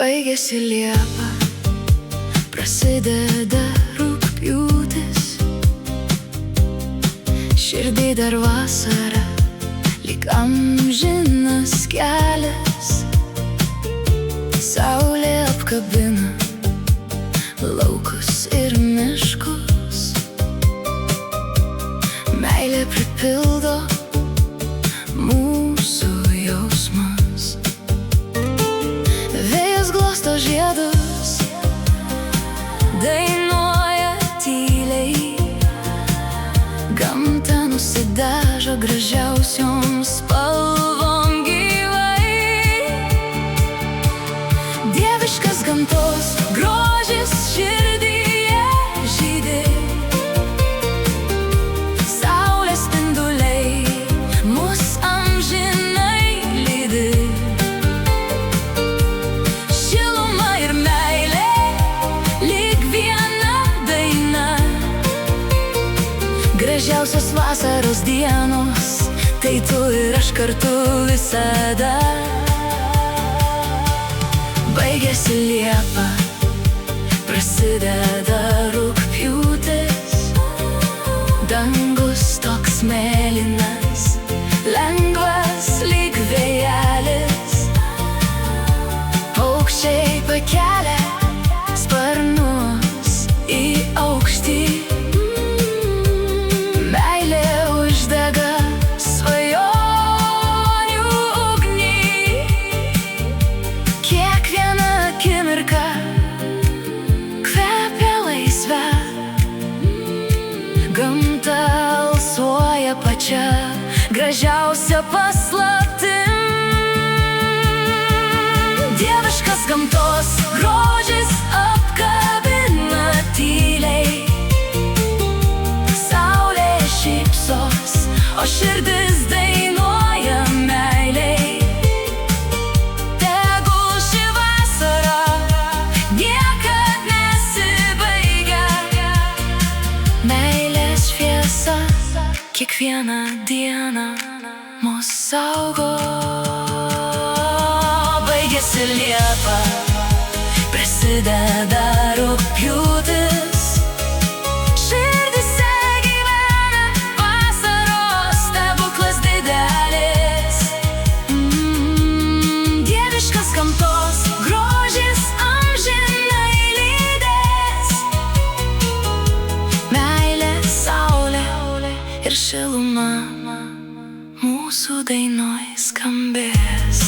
Baigėsi Liepa, prasideda rugpjūtis. Širdį dar vasara, lyg amžinas kelias. Saulė apkabina laukus ir miškus. Meilė pripildo mūsų jausmus. Vėjas glosto žiedus, dainuoja tyliai. Gamta nusidažo gražiausiom spalvom gyvai. Dieviškas gamtos grožis širdyje žydi. Saulės spinduliai mus amžinai lydi. Šiluma ir meilė lyg viena daina. Gražiausios vasaros dienos, tai tu ir aš kartu visada. Baigėsi Liepa, prasideda rugpjūtis. Dangus toks mėlynas, lengvas lyg vėjelis. Paukščiai pakelia sparnus į aukštį. Meilė uždega svajonių ugnį. Kiekviena akimirka kvepia laisve. Gamta alsuoja pačia gražiausia paslaptim. Dieviškas gamtos grožis apkabina tyliai. Saulė šypsos, o širdis dainuoja meiliai. Tegul ši vasara niekad nesibaigia. Meilės šviesa kiekvieną dieną mus saugo. Baigėsi Liepa, prasideda rugpjūtis. Širdyse gyvena vasaros stebuklas didelis. Dieviškas gamtos grožis amžinai lydės. Meilė, saulė ir šiluma mūsų dainoj skambės.